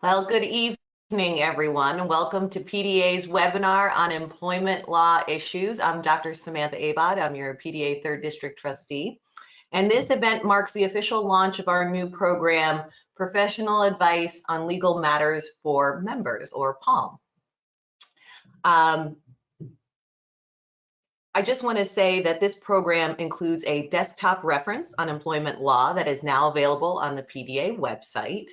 Well, good evening, everyone. Welcome to PDA's webinar on employment law issues. I'm Dr. Samantha Abad. I'm your PDA 3rd District Trustee. And this event marks the official launch of our new program, Professional Advice on Legal Matters for Members, or PALMM. I just want to say that this program includes a desktop reference on employment law that is now available on the PDA website.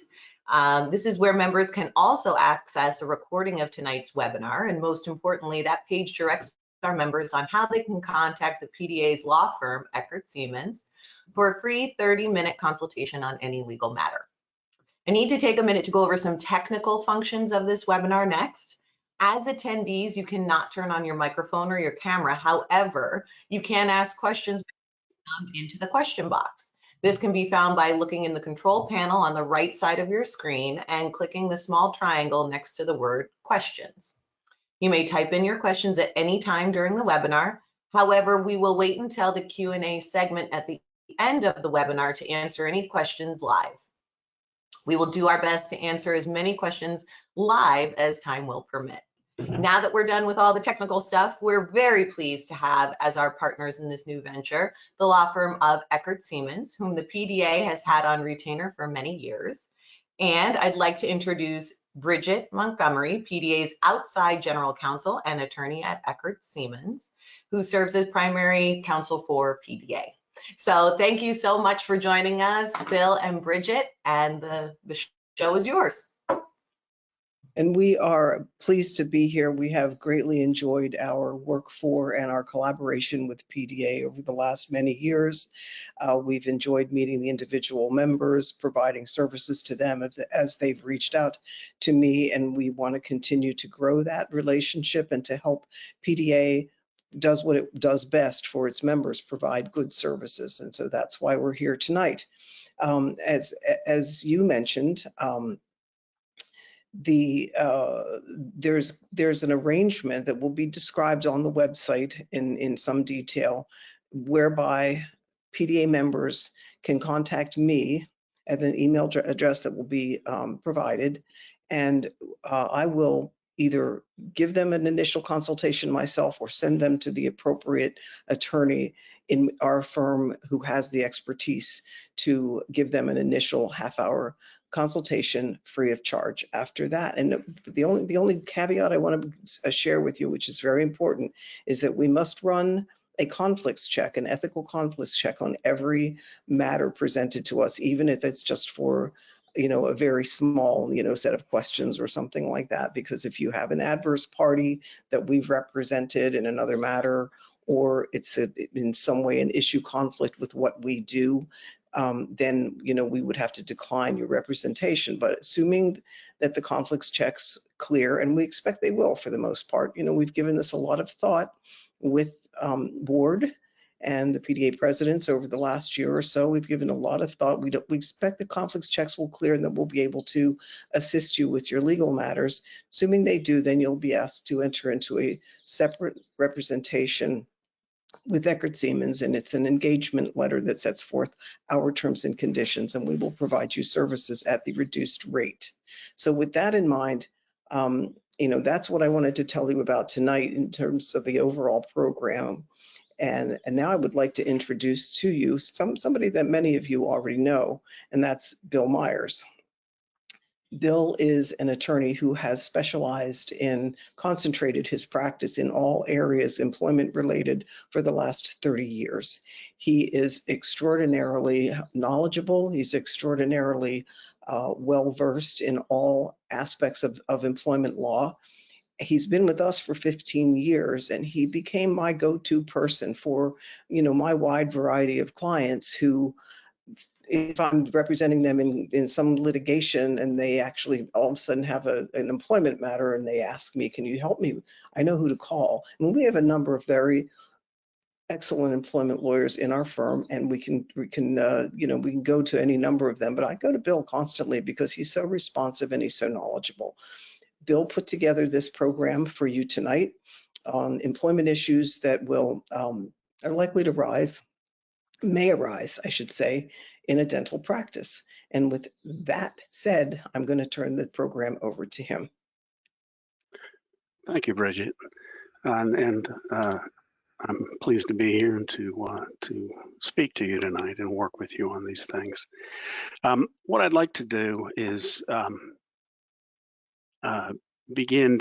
This is where members can also access a recording of tonight's webinar, and most importantly, that page directs our members on how they can contact the PDA's law firm, Eckert Siemens, for a free 30-minute consultation on any legal matter. I need to take a minute to go over some technical functions of this webinar next. As attendees, you cannot turn on your microphone or your camera. However, you can ask questions into the question box. This can be found by looking in the control panel on the right side of your screen and clicking the small triangle next to the word questions. You may type in your questions at any time during the webinar. However, we will wait until the Q&A segment at the end of the webinar to answer any questions live. We will do our best to answer as many questions live as time will permit. Now that we're done with all the technical stuff, we're very pleased to have as our partners in this new venture, the law firm of Eckert Siemens, whom the PDA has had on retainer for many years. And I'd like to introduce Bridget Montgomery, PDA's outside general counsel and attorney at Eckert Siemens, who serves as primary counsel for PDA. So thank you so much for joining us, Bill and Bridget, and the show is yours. And we are pleased to be here. We have greatly enjoyed our work for and our collaboration with PDA over the last many years. We've enjoyed meeting the individual members, providing services to them as they've reached out to me, and we want to continue to grow that relationship and to help PDA does what it does best for its members, provide good services. And so that's why we're here tonight. As you mentioned, there's an arrangement that will be described on the website in some detail, whereby PDA members can contact me at an email address that will be provided, and I will either give them an initial consultation myself or send them to the appropriate attorney in our firm who has the expertise to give them an initial half-hour consultation free of charge after that. And the only caveat I want to share with you, which is very important, is that we must run a conflicts check, an ethical conflicts check on every matter presented to us, even if it's just for a very small set of questions or something like that. Because if you have an adverse party that we've represented in another matter, or it's in some way an issue conflict with what we do, then we would have to decline your representation. But assuming that the conflicts checks clear, and we expect they will for the most part, we've given this a lot of thought with board and the PDA presidents over the last year or so. We've given a lot of thought. We expect the conflicts checks will clear and that we'll be able to assist you with your legal matters. Assuming they do, then you'll be asked to enter into a separate representation with Eckert Siemens, and it's an engagement letter that sets forth our terms and conditions, and we will provide you services at the reduced rate. So with that in mind, that's what I wanted to tell you about tonight in terms of the overall program. And now I would like to introduce to you somebody that many of you already know, and that's Bill Myers. Bill is an attorney who has specialized in, concentrated his practice in all areas employment related for the last 30 years. He is extraordinarily knowledgeable. He's extraordinarily well-versed in all aspects of employment law. He's been with us for 15 years, and he became my go-to person for, my wide variety of clients who, if I'm representing them in some litigation and they actually all of a sudden have an employment matter and they ask me, can you help me? I know who to call. And we have a number of very excellent employment lawyers in our firm, and we can go to any number of them, but I go to Bill constantly because he's so responsive and he's so knowledgeable. Bill put together this program for you tonight on employment issues that are likely to may arise, I should say, in a dental practice. And with that said, I'm going to turn the program over to him. Thank you, Bridget. And I'm pleased to be here and to speak to you tonight and work with you on these things. What I'd like to do is begin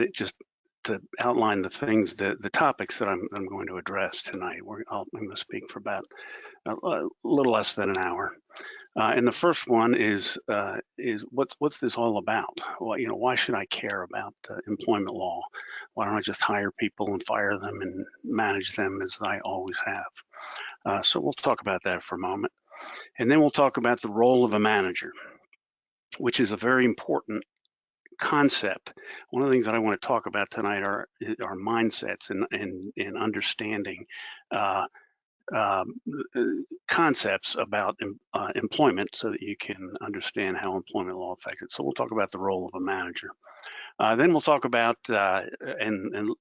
to outline the things, the topics that I'm going to address tonight. I'm going to speak for about a little less than an hour. And the first one is what's this all about? Well, why should I care about employment law? Why don't I just hire people and fire them and manage them as I always have? So we'll talk about that for a moment. And then we'll talk about the role of a manager, which is a very important concept. One of the things that I want to talk about tonight are mindsets and understanding concepts about employment so that you can understand how employment law affects it. So we'll talk about the role of a manager. Then we'll talk about, and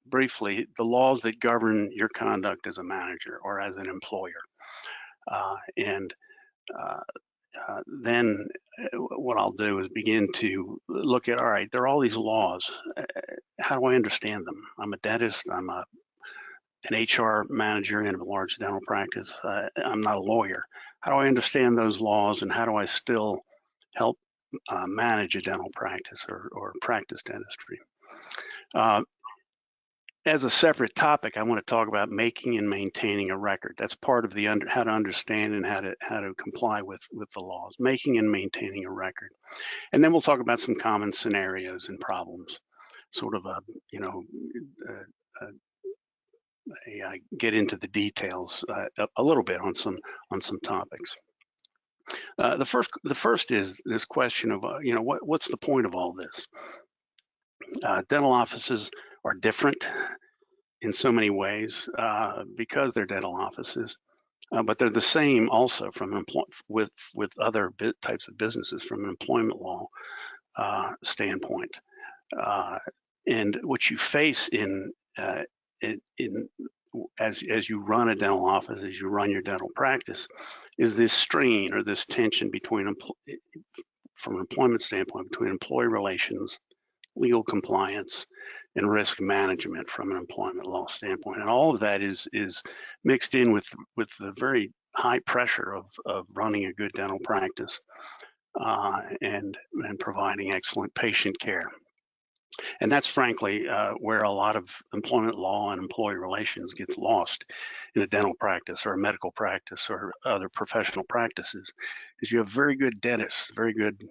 briefly, the laws that govern your conduct as a manager or as an employer. Then what I'll do is begin to look at, all right, there are all these laws. How do I understand them? I'm a dentist. I'm an HR manager in a large dental practice. I'm not a lawyer. How do I understand those laws, and how do I still help manage a dental practice or practice dentistry? As a separate topic, I want to talk about making and maintaining a record. That's part of the how to understand and how to comply with the laws, making and maintaining a record. And then we'll talk about some common scenarios and problems, sort of get into the details a little bit on some topics. The first is this question of what's the point of all this? Dental offices are different in so many ways because they're dental offices, but they're the same also from with other types of businesses from an employment law standpoint. And what you face as you run a dental office, as you run your dental practice, is this strain or this tension between from an employment standpoint between employee relations, legal compliance, and risk management from an employment law standpoint. And all of that is mixed in with the very high pressure of running a good dental practice and providing excellent patient care. And that's frankly where a lot of employment law and employee relations gets lost in a dental practice or a medical practice or other professional practices, is you have very good dentists, very good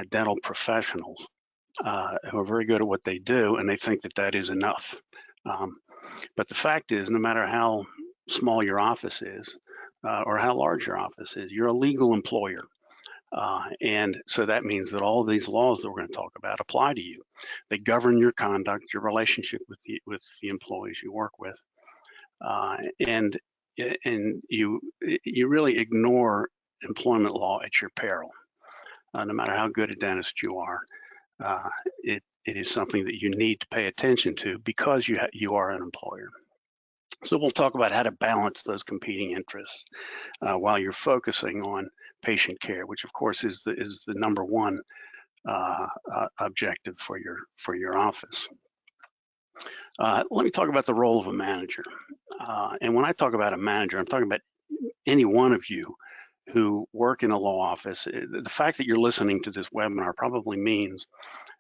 dental professionals who are very good at what they do, and they think that is enough. But the fact is, no matter how small your office is or how large your office is, you're a legal employer. And so that means that all of these laws that we're going to talk about apply to you. They govern your conduct, your relationship with the employees you work with, and you really ignore employment law at your peril. No matter how good a dentist you are, it is something that you need to pay attention to because you are an employer. So we'll talk about how to balance those competing interests while you're focusing on patient care, which of course is the number one objective for your office. Let me talk about the role of a manager. And when I talk about a manager, I'm talking about any one of you who work in a law office. The fact that you're listening to this webinar probably means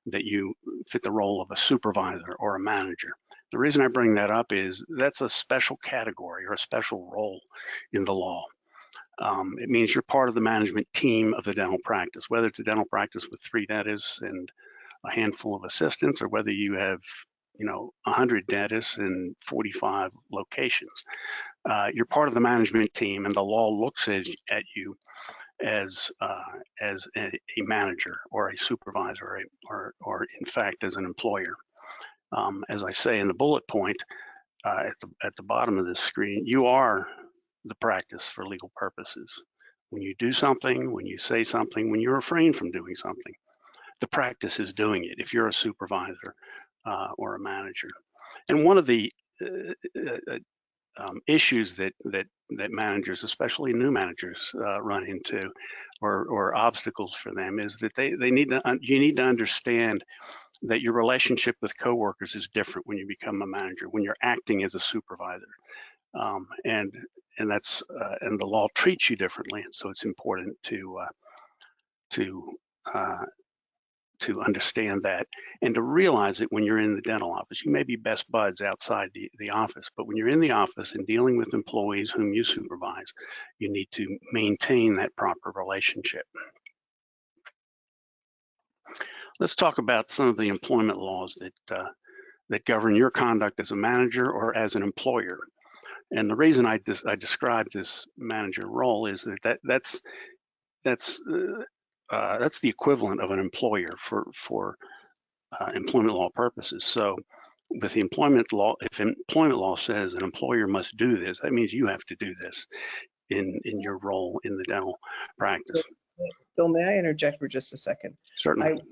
that you fit the role of a supervisor or a manager. The reason I bring that up is that's a special category or a special role in the law. It means you're part of the management team of the dental practice, whether it's a dental practice with 3 dentists and a handful of assistants, or whether you have 100 dentists in 45 locations. You're part of the management team, and the law looks at you as a manager or a supervisor or in fact as an employer. As I say in the bullet point at the bottom of this screen, you are the practice for legal purposes. When you do something, when you say something, when you refrain from doing something, the practice is doing it if you're a supervisor or a manager. And one of the issues that managers, especially new managers, run into, or obstacles for them, is that you need to understand that your relationship with coworkers is different when you become a manager, when you're acting as a supervisor, and that's and the law treats you differently. So it's important to understand that, and to realize that when you're in the dental office, you may be best buds outside the office, but when you're in the office and dealing with employees whom you supervise, you need to maintain that proper relationship. Let's talk about some of the employment laws that govern your conduct as a manager or as an employer. And the reason I described this manager role is that's the equivalent of an employer for employment law purposes. So with the employment law, if employment law says an employer must do this, that means you have to do this in your role in the dental practice. Bill, may I interject for just a second? Certainly.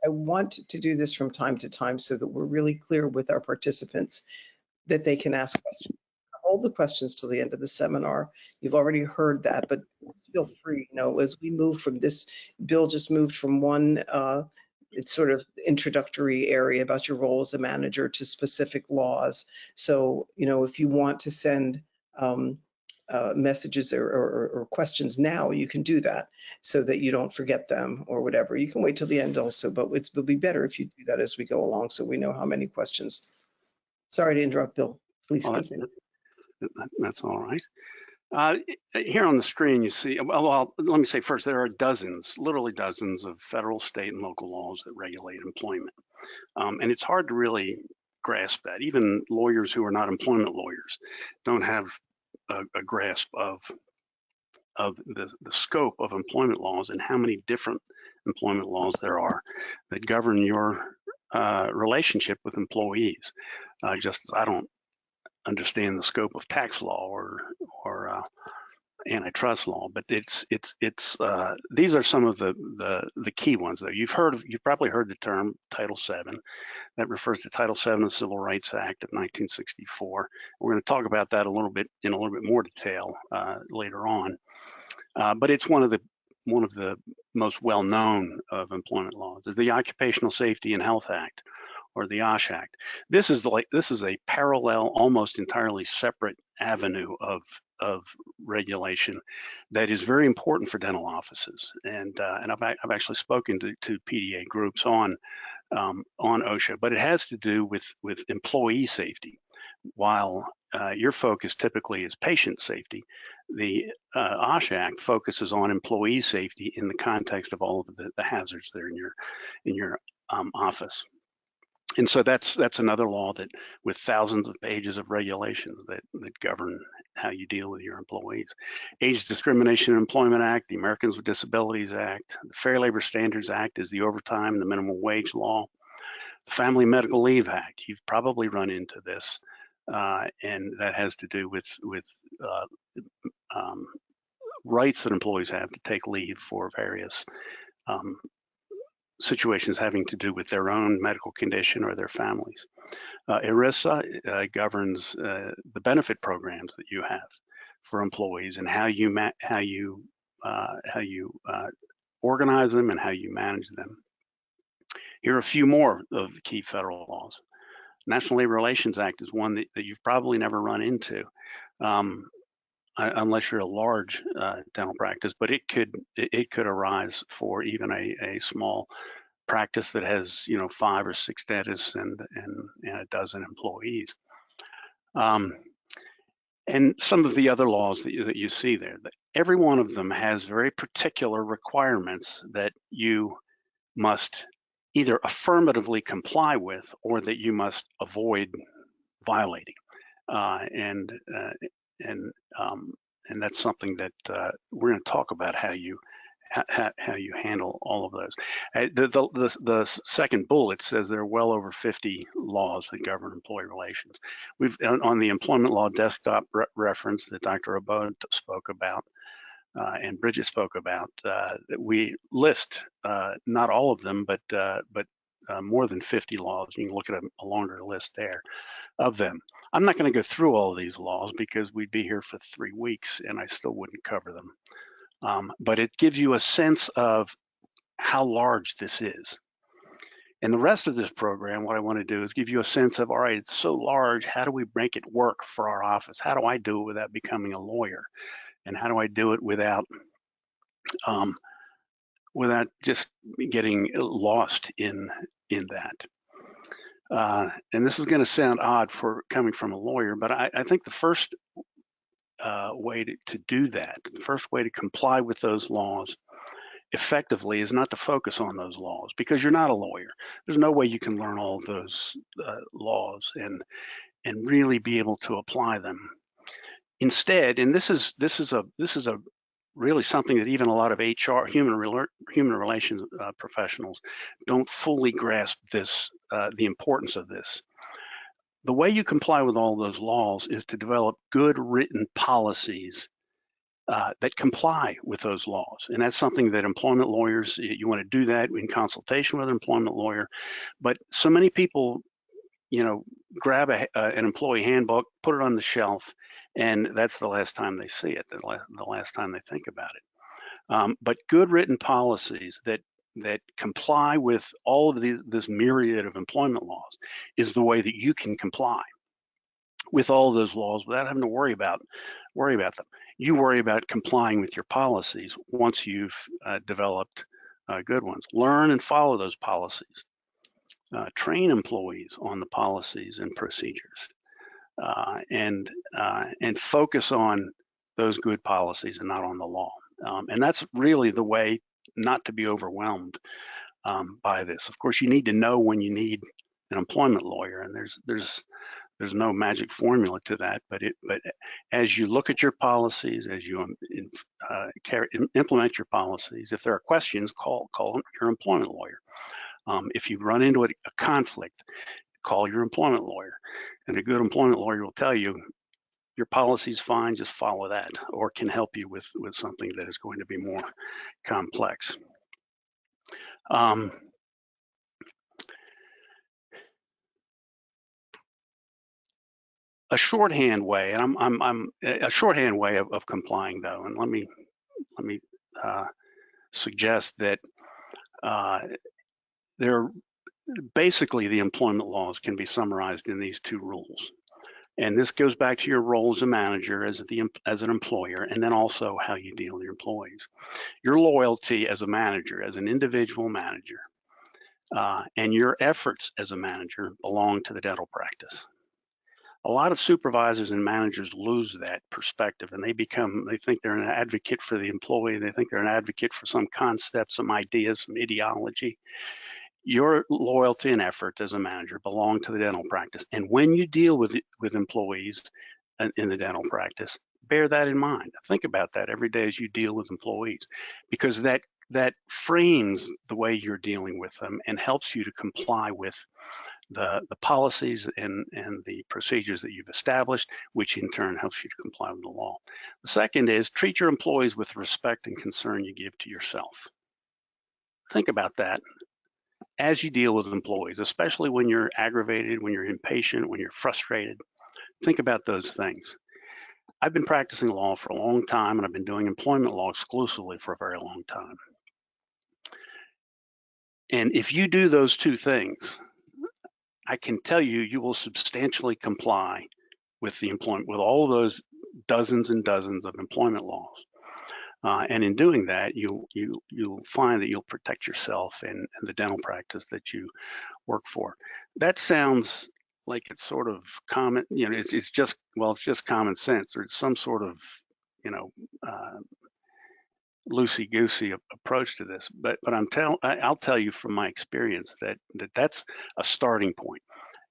I want to do this from time to time so that we're really clear with our participants that they can ask questions. Hold the questions till the end of the seminar. You've already heard that, but feel free, as we move from this, Bill just moved from one it's sort of introductory area about your role as a manager to specific laws. So, if you want to send messages or questions now, you can do that so that you don't forget them or whatever. You can wait till the end also, but it'll be better if you do that as we go along so we know how many questions. Sorry to interrupt, Bill. Please continue. That's all right. Here on the screen, you see, well, let me say first, there are literally dozens of federal, state, and local laws that regulate employment. And it's hard to really grasp that. Even lawyers who are not employment lawyers don't have a grasp of the scope of employment laws and how many different employment laws there are that govern your relationship with employees. Just as I don't understand the scope of tax law or antitrust law, but these are some of the key ones though. You've probably heard the term Title VII. That refers to Title VII of the Civil Rights Act of 1964. We're going to talk about that in a little bit more detail later on. But it's one of the most well-known of employment laws. Is the Occupational Safety and Health Act, or the OSH Act. This is a parallel, almost entirely separate avenue of regulation that is very important for dental offices. And I've actually spoken to PDA groups on OSHA, but it has to do with employee safety. While your focus typically is patient safety, the OSH Act focuses on employee safety in the context of all of the hazards that are in your office. And so that's another law that with thousands of pages of regulations that govern how you deal with your employees. Age Discrimination in Employment Act, the Americans with Disabilities Act, the Fair Labor Standards Act is the overtime and the minimum wage law. The Family Medical Leave Act, you've probably run into this, and that has to do with rights that employees have to take leave for various situations having to do with their own medical condition or their families. ERISA governs the benefit programs that you have for employees and how you organize them and how you manage them. Here are a few more of the key federal laws. National Labor Relations Act is one that you've probably never run into, unless you're a large dental practice, but it could arise for even a small practice that has 5 or 6 dentists and a dozen employees. And some of the other laws that you see there, every one of them has very particular requirements that you must either affirmatively comply with or that you must avoid violating. And that's something that we're going to talk about how you handle all of those. The second bullet says there are well over 50 laws that govern employee relations. We've on the employment law desktop reference that Dr. Abode spoke about and Bridget spoke about, we list not all of them, but more than 50 laws. You can look at a longer list there. of them. I'm not going to go through all of these laws because we'd be here for 3 weeks and I still wouldn't cover them. But it gives you a sense of how large this is. And the rest of this program, what I want to do is give you a sense of, all right, it's so large, how do we make it work for our office? How do I do it without becoming a lawyer? And how do I do it without just getting lost in that? And this is going to sound odd for coming from a lawyer, but I think the first way to do that, the first way to comply with those laws effectively is not to focus on those laws, because you're not a lawyer. There's no way you can learn all of those laws and really be able to apply them. Instead, and this is a really something that even a lot of HR, human relations professionals don't fully grasp this, the importance of this. The way you comply with all those laws is to develop good written policies that comply with those laws. And that's something that employment lawyers, you want to do that in consultation with an employment lawyer. But so many people, grab an employee handbook, put it on the shelf, and that's the last time they see it, the last time they think about it. But good written policies that comply with all of this myriad of employment laws is the way that you can comply with all of those laws without having to worry about them. You worry about complying with your policies once you've developed good ones. Learn and follow those policies. Train employees on the policies and procedures, and focus on those good policies and not on the law. And that's really the way not to be overwhelmed by this. Of course, you need to know when you need an employment lawyer, and there's no magic formula to that, but as you look at your policies, as you implement your policies, if there are questions, call your employment lawyer. If you run into a conflict, call your employment lawyer, and a good employment lawyer will tell you your policy's fine, just follow that, or can help you with something that is going to be more complex. A shorthand way, and I'm a shorthand way of complying though, and let me suggest that basically the employment laws can be summarized in these 2 rules. And this goes back to your role as a manager, as an employer, and then also how you deal with your employees. Your loyalty as a manager, as an individual manager, and your efforts as a manager belong to the dental practice. A lot of supervisors and managers lose that perspective, and they think they're an advocate for the employee. They think they're an advocate for some concept, some ideas, some ideology. Your loyalty and effort as a manager belong to the dental practice. And when you deal with employees in the dental practice, bear that in mind. Think about that every day as you deal with employees, because that frames the way you're dealing with them and helps you to comply with the policies and the procedures that you've established, which in turn helps you to comply with the law. The second is treat your employees with respect and concern you give to yourself. Think about that as you deal with employees, especially when you're aggravated, when you're impatient, when you're frustrated. Think about those things. I've been practicing law for a long time, and I've been doing employment law exclusively for a very long time. And if you do those 2 things, I can tell you, you will substantially comply with with all of those dozens and dozens of employment laws. And in doing that, you'll find that you'll protect yourself and the dental practice that you work for. That sounds like it's sort of common, it's just common sense, or it's some sort of, loosey-goosey approach to this. But I'll tell you from my experience that's a starting point.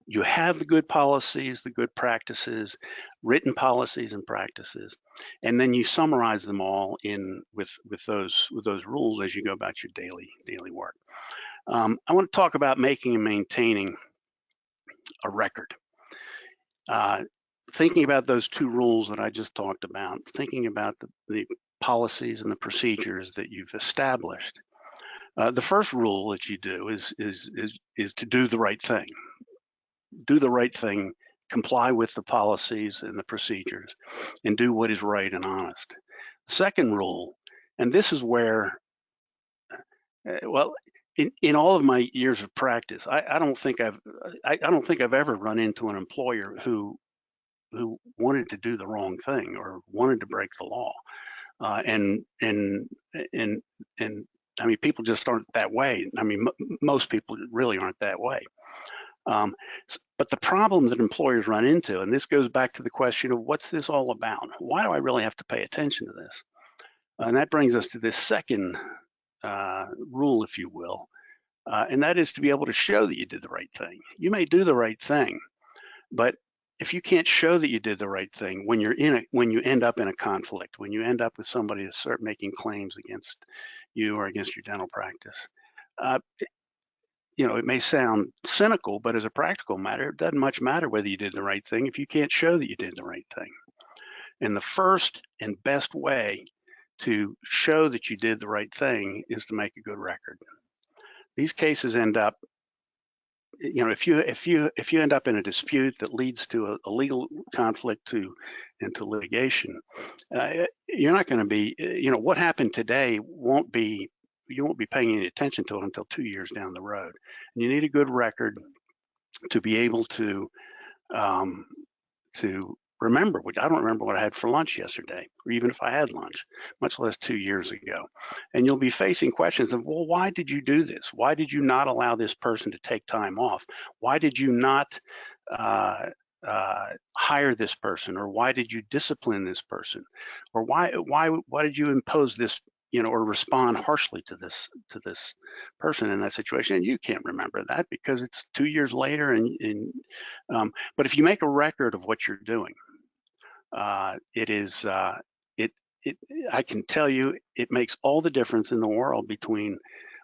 You have the good policies, the good practices, written policies and practices, and then you summarize them all with those rules as you go about your daily work. I want to talk about making and maintaining a record. Thinking about those 2 rules that I just talked about, thinking about the policies and the procedures that you've established. The first rule that you do is to do the right thing. Do the right thing comply with the policies and the procedures, and do what is right and honest. The second rule, and this is where, well, in all of my years of practice, I don't think I've ever run into an employer who wanted to do the wrong thing or wanted to break the law. And I mean, people just aren't that way. I mean, most people really aren't that way. But the problem that employers run into, and this goes back to the question of what's this all about? Why do I really have to pay attention to this? And that brings us to this second rule, if you will, and that is to be able to show that you did the right thing. You may do the right thing, but if you can't show that you did the right thing when you end up in a conflict, when you end up with somebody to start making claims against you or against your dental practice, you know, it may sound cynical, but as a practical matter, it doesn't much matter whether you did the right thing if you can't show that you did the right thing. And the first and best way to show that you did the right thing is to make a good record. These cases end up, you know, if you end up in a dispute that leads to a legal conflict into litigation, you're not going to be, you know, what happened today you won't be paying any attention to it until 2 years down the road. And you need a good record to be able to remember. Which I don't remember what I had for lunch yesterday, or even if I had lunch, much less 2 years ago. And you'll be facing questions of, well, why did you do this? Why did you not allow this person to take time off? Why did you not hire this person? Or why did you discipline this person? Or why did you impose this, you know, or respond harshly to this person in that situation? And you can't remember that because it's 2 years later. But if you make a record of what you're doing, I can tell you, it makes all the difference in the world between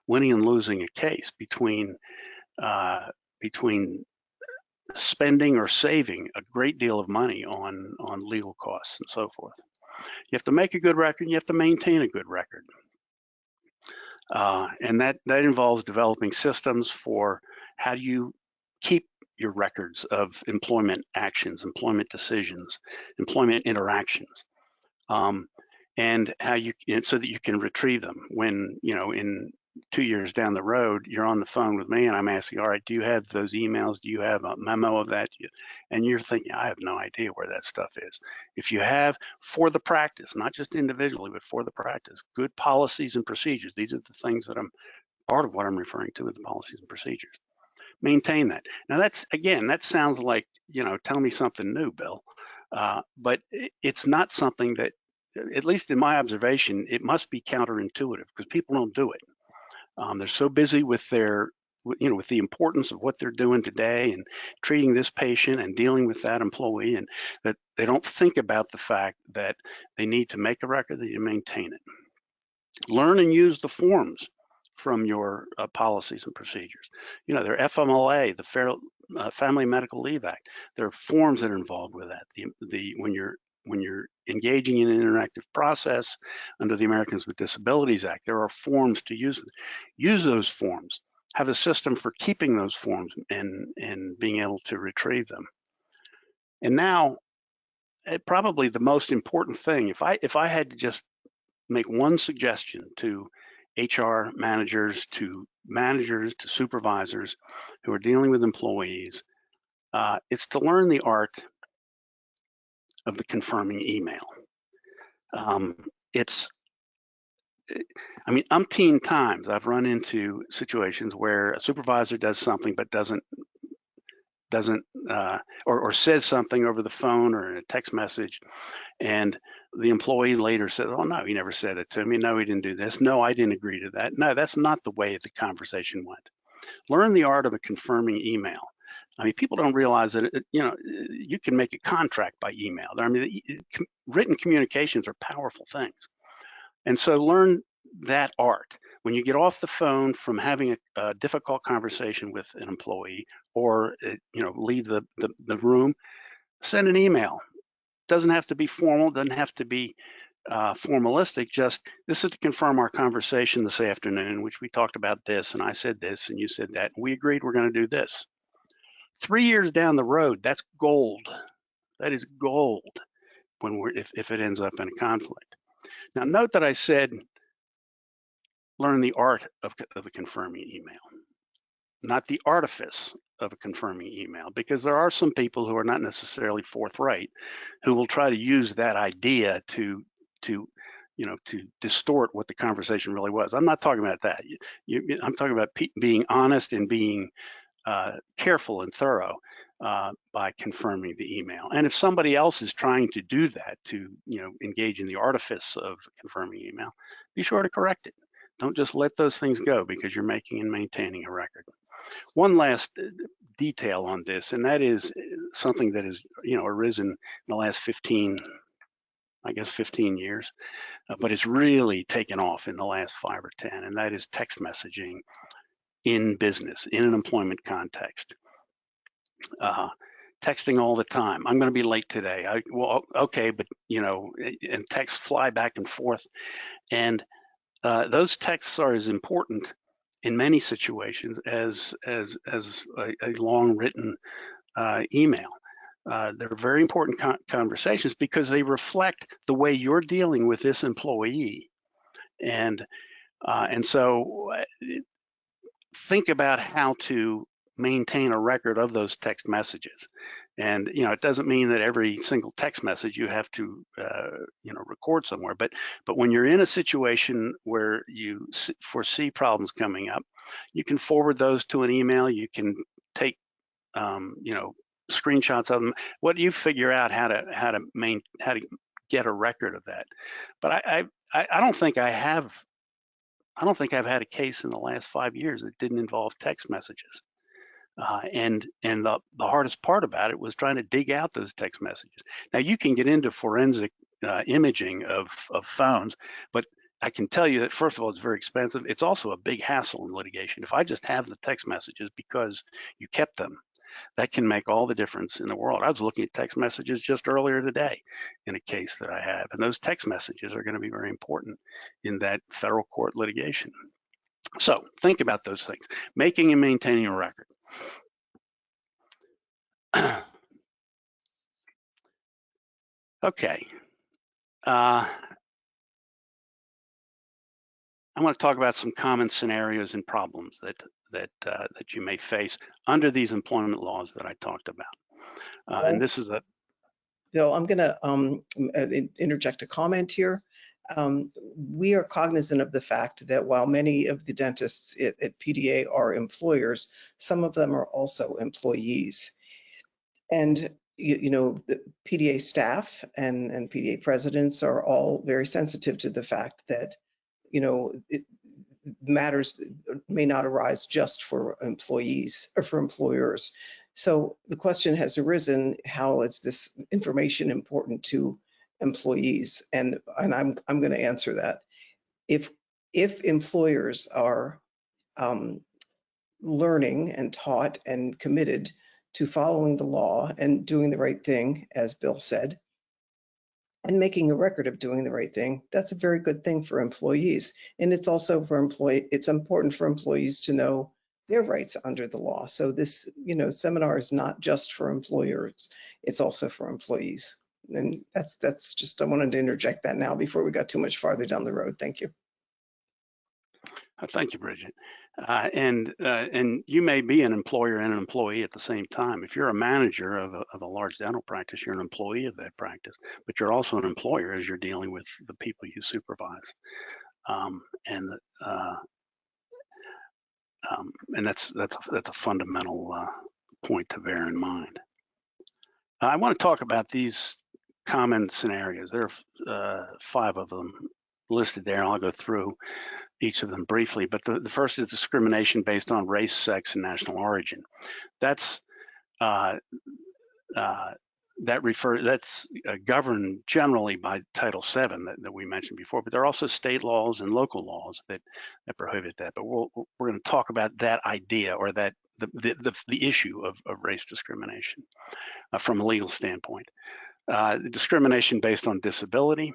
winning and losing a case, between spending or saving a great deal of money on legal costs and so forth. You have to make a good record. You have to maintain a good record. And that involves developing systems for how do you keep your records of employment actions, employment decisions, employment interactions, and how so that you can retrieve them when, you know, in 2 years down the road, you're on the phone with me and I'm asking, all right, do you have those emails? Do you have a memo of that? And you're thinking, I have no idea where that stuff is. If you have, for the practice, not just individually, but for the practice, good policies and procedures. These are the things that part of what I'm referring to with the policies and procedures. Maintain that. Now that sounds like, you know, tell me something new, Bill. But it's not something that, at least in my observation, it must be counterintuitive because people don't do it. They're so busy with with the importance of what they're doing today and treating this patient and dealing with that employee, and that they don't think about the fact that they need to make a record, that you maintain it. Learn and use the forms from your policies and procedures. You know, their FMLA, the Family Medical Leave Act. There are forms that are involved with that. When you're engaging in an interactive process under the Americans with Disabilities Act, there are forms to use. Use those forms. Have a system for keeping those forms and being able to retrieve them. And now, probably the most important thing, if I had to just make one suggestion to HR managers, to supervisors who are dealing with employees, it's to learn the art of the confirming email. I mean, umpteen times I've run into situations where a supervisor does something but doesn't or says something over the phone or in a text message, and the employee later says, oh no, he never said it to me. No, he didn't do this. No, I didn't agree to that. No, that's not the way the conversation went. Learn the art of a confirming email. I mean, people don't realize that, you can make a contract by email. I mean, written communications are powerful things. And so learn that art. When you get off the phone from having a difficult conversation with an employee, or leave the room, send an email. Doesn't have to be formal, doesn't have to be formalistic, just this is to confirm our conversation this afternoon in which we talked about this and I said this and you said that and we agreed we're going to do this. 3 years down the road, that's gold. That is gold when if it ends up in a conflict. Now, note that I said learn the art of a confirming email, not the artifice of a confirming email, because there are some people who are not necessarily forthright, who will try to use that idea to distort what the conversation really was. I'm not talking about that. I'm talking about being honest and being careful and thorough by confirming the email. And if somebody else is trying to do that, to engage in the artifice of confirming email, be sure to correct it. Don't just let those things go because you're making and maintaining a record. One last detail on this, and that is something that has arisen in the last 15 years, but it's really taken off in the last 5 or 10, and that is text messaging in business, in an employment context. Texting all the time. I'm going to be late today. Well, okay, but and texts fly back and forth, and those texts are as important in many situations as a long written email. They're very important conversations because they reflect the way you're dealing with this employee, and so think about how to maintain a record of those text messages. And it doesn't mean that every single text message you have to record somewhere, but when you're in a situation where you foresee problems coming up, you can forward those to an email. You can take screenshots of them. What you figure out how to get a record of that. But I don't think I've had a case in the last 5 years that didn't involve text messages. And the hardest part about it was trying to dig out those text messages. Now you can get into forensic imaging of phones, but I can tell you that first of all, it's very expensive. It's also a big hassle in litigation. If I just have the text messages because you kept them, that can make all the difference in the world. I was looking at text messages just earlier today in a case that I have, and those text messages are going to be very important in that federal court litigation. So think about those things, making and maintaining a record. Okay. I want to talk about some common scenarios and problems that you may face under these employment laws that I talked about. And this is Bill, I'm going to interject a comment here. We are cognizant of the fact that while many of the dentists at PDA are employers, some of them are also employees. And the PDA staff and PDA presidents are all very sensitive to the fact that matters may not arise just for employees or for employers. So the question has arisen: how is this information important to employees? And I'm going to answer that. If employers are learning and taught and committed to following the law and doing the right thing, as Bill said, and making a record of doing the right thing, that's a very good thing for employees. And it's also it's important for employees to know their rights under the law. So this, seminar is not just for employers, it's also for employees. And that's just, I wanted to interject that now before we got too much farther down the road. Thank you. Thank you, Bridget. And you may be an employer and an employee at the same time. If you're a manager of a large dental practice, you're an employee of that practice, but you're also an employer as you're dealing with the people you supervise. And that's a fundamental point to bear in mind. I want to talk about these common scenarios. There are 5 of them listed there, and I'll go through each of them briefly, but the first is discrimination based on race, sex, and national origin. That's governed generally by Title VII that we mentioned before, but there are also state laws and local laws that prohibit that. But we're going to talk about that idea, or that the issue of race discrimination from a legal standpoint. Discrimination based on disability,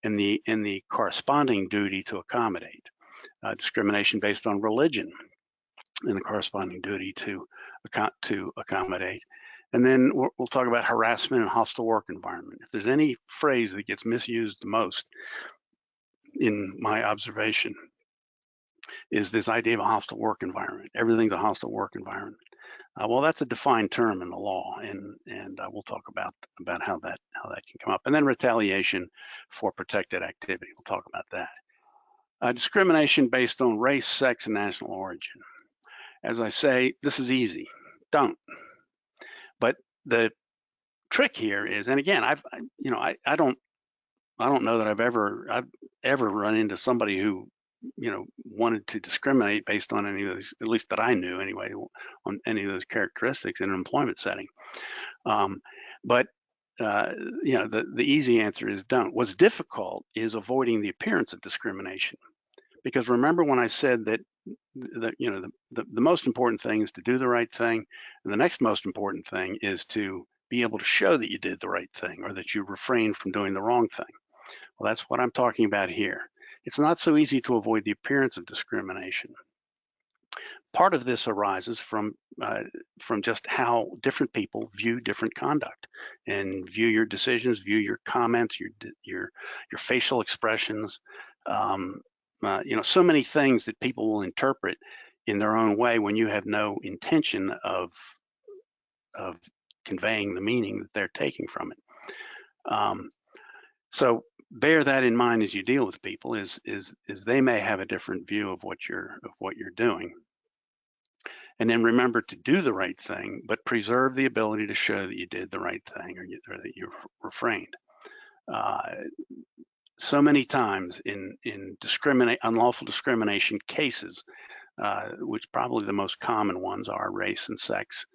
and the corresponding duty to accommodate. Discrimination based on religion, and the corresponding duty to accommodate. And then we'll talk about harassment and hostile work environment. If there's any phrase that gets misused the most in my observation, is this idea of a hostile work environment. Everything's a hostile work environment. Well, that's a defined term in the law, and we'll talk about how that can come up. And then retaliation for protected activity. We'll talk about that. Discrimination based on race, sex, and national origin. As I say, this is easy. Don't. But the trick here is, and again, I don't know that I've ever run into somebody who wanted to discriminate based on any of those, at least that I knew anyway, on any of those characteristics in an employment setting. But the easy answer is don't. What's difficult is avoiding the appearance of discrimination, because remember when I said that the most important thing is to do the right thing, and the next most important thing is to be able to show that you did the right thing or that you refrained from doing the wrong thing. Well, that's what I'm talking about here. It's not so easy to avoid the appearance of discrimination. Part of this arises from just how different people view different conduct and view your decisions, view your comments, your facial expressions. So many things that people will interpret in their own way when you have no intention of conveying the meaning that they're taking from it. So bear that in mind as you deal with people. Is they may have a different view of what you're doing, and then remember to do the right thing, but preserve the ability to show that you did the right thing or that you refrained. So many times in unlawful discrimination cases, which probably the most common ones are race and sex,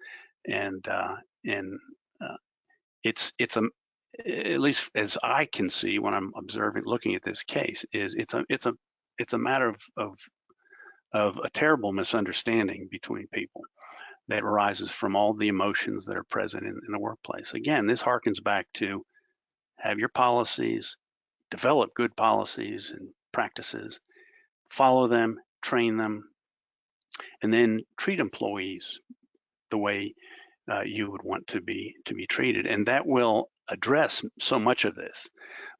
and it's at least as I can see when I'm looking at this case, is it's a matter of a terrible misunderstanding between people that arises from all the emotions that are present in the workplace. Again, this harkens back to have your policies, develop good policies and practices, follow them, train them, and then treat employees the way you would want to be treated, and that will address so much of this.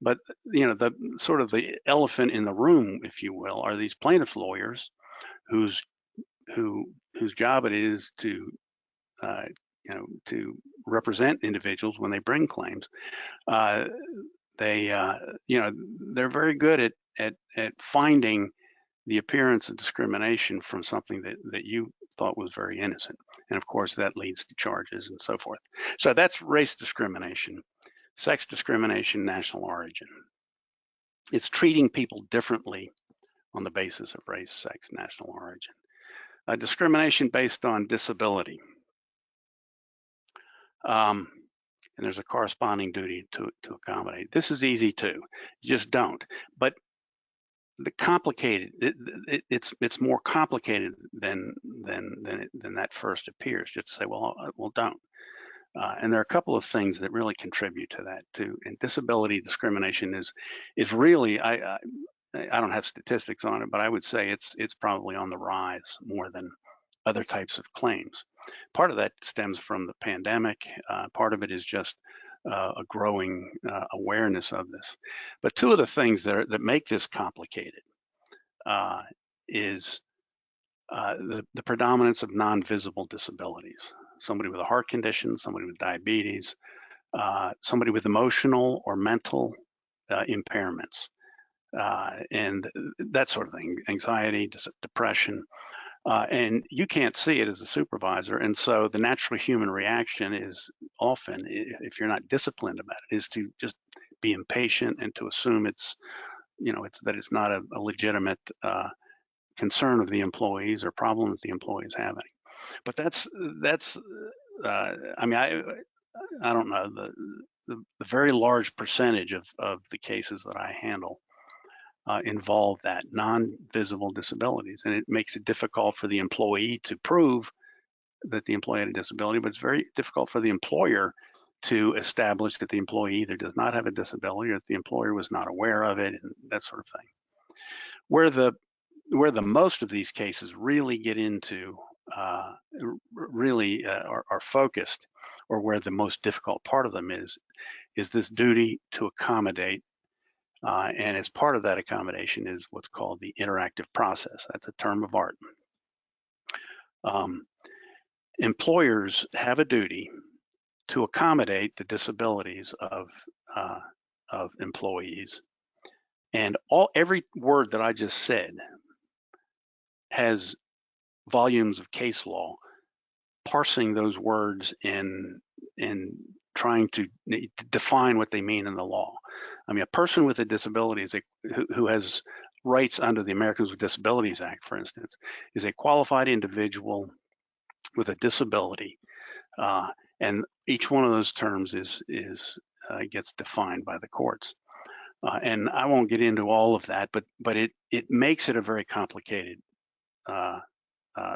But the sort of the elephant in the room, if you will, are these plaintiffs' lawyers whose job it is to represent individuals when they bring claims. They're very good at finding the appearance of discrimination from something that you thought was very innocent. And of course, that leads to charges and so forth. So that's race discrimination, sex discrimination, national origin. It's treating people differently on the basis of race, sex, national origin. Discrimination based on disability. And there's a corresponding duty to accommodate. This is easy too. You just don't. But the complicated, it's more complicated than that first appears. Just to say, well, don't. And there are a couple of things that really contribute to that too. And disability discrimination is really, I don't have statistics on it, but I would say it's probably on the rise more than other types of claims. Part of that stems from the pandemic. Part of it is just a growing awareness of this. But two of the things that make this complicated is the predominance of non-visible disabilities. Somebody with a heart condition, somebody with diabetes, somebody with emotional or mental impairments, and that sort of thing, anxiety, depression. And you can't see it as a supervisor, and so the natural human reaction is often, if you're not disciplined about it, is to just be impatient and to assume it's not a legitimate concern of the employees or problem that the employee is having. But that's I mean, I don't know, the very large percentage of the cases that I handle involve that non-visible disabilities, and it makes it difficult for the employee to prove that the employee had a disability, but it's very difficult for the employer to establish that the employee either does not have a disability or that the employer was not aware of it, and that sort of thing. Where the most of these cases really get into really are focused, or where the most difficult part of them is this duty to accommodate. And as part of that accommodation is what's called the interactive process. That's a term of art. Employers have a duty to accommodate the disabilities of employees, and every word that I just said has volumes of case law parsing those words and trying to define what they mean in the law. I mean, a person with a disability who has rights under the Americans with Disabilities Act, for instance, is a qualified individual with a disability, and each one of those terms gets defined by the courts. And I won't get into all of that, but it makes it a very complicated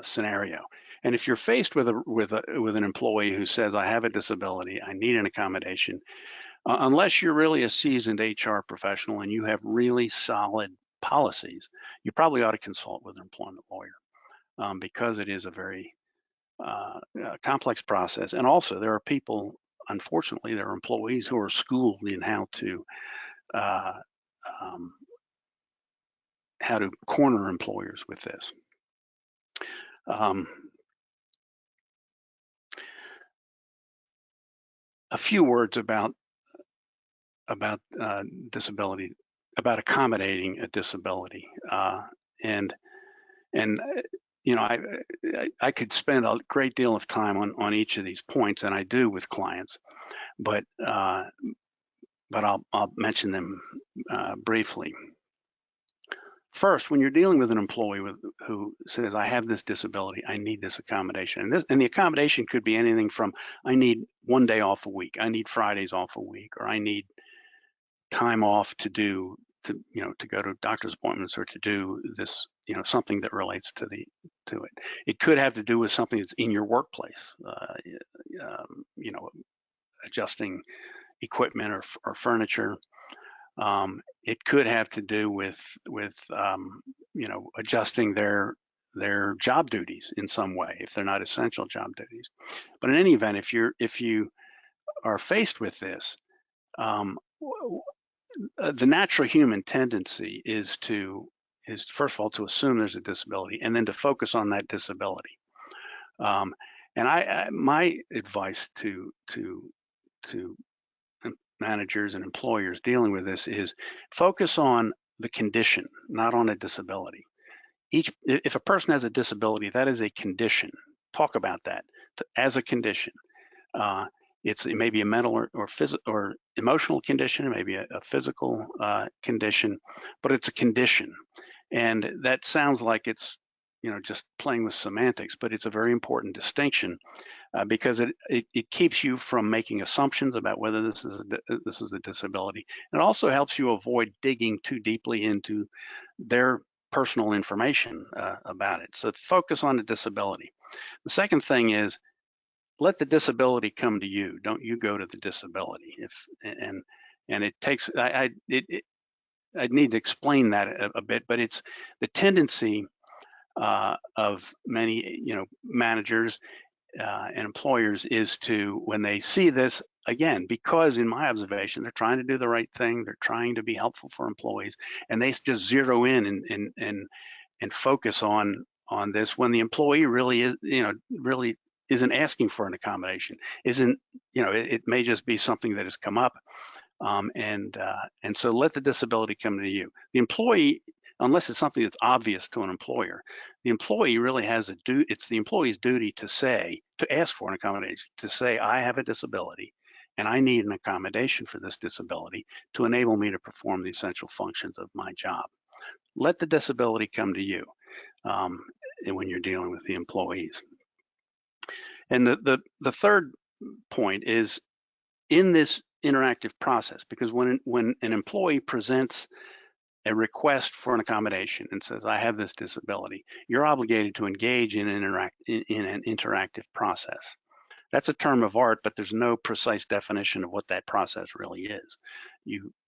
scenario. And if you're faced with an employee who says, I have a disability, I need an accommodation, unless you're really a seasoned HR professional and you have really solid policies, you probably ought to consult with an employment lawyer, because it is a very complex process. And also there are people, unfortunately, there are employees who are schooled in how to corner employers with this. A few words about disability, about accommodating a disability, and you know, I could spend a great deal of time on each of these points, and I do with clients, but I'll mention them briefly. First, when you're dealing with an employee who says, I have this disability, I need this accommodation. And the accommodation could be anything from, I need 1 day off a week, I need Fridays off a week, or I need time off to go to doctor's appointments, or to do this, something that relates to it. It could have to do with something that's in your workplace, adjusting equipment or furniture. It could have to do with adjusting their job duties in some way if they're not essential job duties. But in any event, if you are faced with this, the natural human tendency is first of all to assume there's a disability, and then to focus on that disability. And my advice to managers and employers dealing with this is focus on the condition, not on a disability. If a person has a disability, that is a condition. Talk about that as a condition. It may be a mental or emotional condition, it may be a physical condition, but it's a condition. And that sounds like it's just playing with semantics, but it's a very important distinction, because it keeps you from making assumptions about whether this is a disability. And it also helps you avoid digging too deeply into their personal information about it. So focus on the disability. The second thing is, let the disability come to you. Don't you go to the disability. And it takes, I need to explain that a bit, but it's the tendency of many managers and employers is to, when they see this, again, because in my observation, they're trying to do the right thing, they're trying to be helpful for employees, and they just zero in and focus on this, when the employee really is, really isn't asking for an accommodation, it may just be something that has come up, and so let the disability come to you. The employee, unless it's something that's obvious to an employer, the employee really has it's the employee's duty to ask for an accommodation, to say, I have a disability and I need an accommodation for this disability to enable me to perform the essential functions of my job. Let the disability come to you when you're dealing with the employees. And the third point is, in this interactive process, because when an employee presents a request for an accommodation and says, I have this disability, you're obligated to engage in an interactive process. That's a term of art, but there's no precise definition of what that process really is.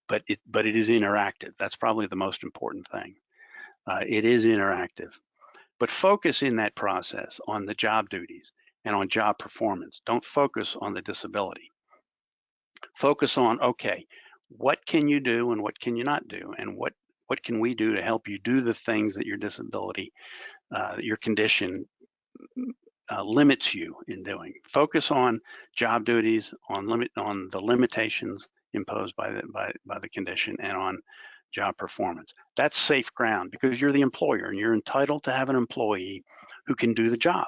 But it is interactive. That's probably the most important thing. It is interactive. but focus in that process on the job duties and on job performance. Don't focus on the disability. Focus on, okay, what can you do and what can you not do, and what can we do to help you do the things that your disability, your condition limits you in doing. Focus on job duties, on the limitations imposed by the condition, and on job performance. That's safe ground because you're the employer and you're entitled to have an employee who can do the job.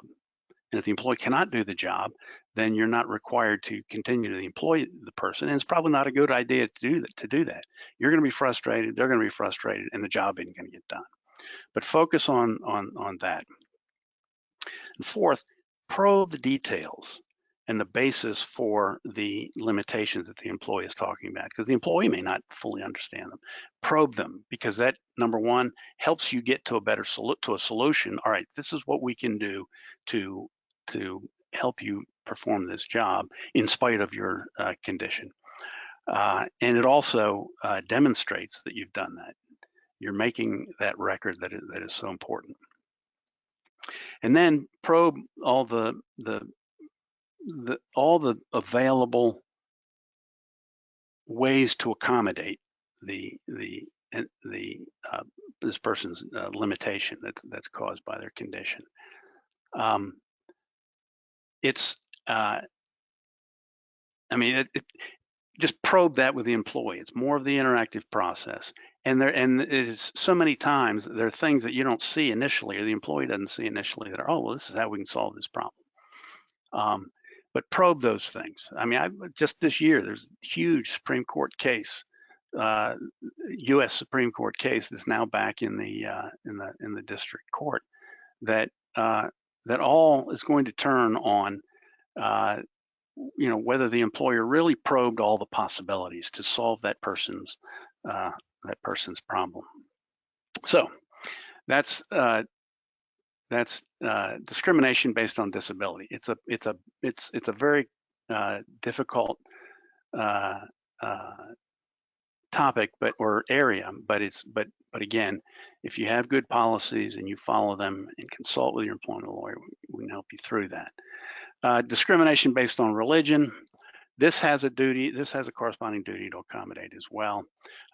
And if the employee cannot do the job, then you're not required to continue to employ the person. And it's probably not a good idea to do that. You're going to be frustrated, they're going to be frustrated, and the job isn't going to get done. But focus on that. And fourth, probe the details and the basis for the limitations that the employee is talking about, because the employee may not fully understand them. Probe them, because that, number one, helps you get to a solution. All right, this is what we can do to help you perform this job in spite of your condition. And it also demonstrates that you've done that. You're making that record that is so important. And then probe all the available ways to accommodate this person's limitation that's caused by their condition. Just probe that with the employee. It's more of the interactive process. And it is so many times there are things that you don't see initially, or the employee doesn't see initially, that are, oh, well, this is how we can solve this problem. But probe those things. I mean, just this year, there's a huge Supreme Court case, U.S. Supreme Court case that's now back in the district court that all is going to turn on whether the employer really probed all the possibilities to solve that person's problem. So that's discrimination based on disability. It's a very difficult topic, or area, but again, if you have good policies and you follow them and consult with your employment lawyer, we can help you through that. Discrimination based on religion. This has a corresponding duty to accommodate as well.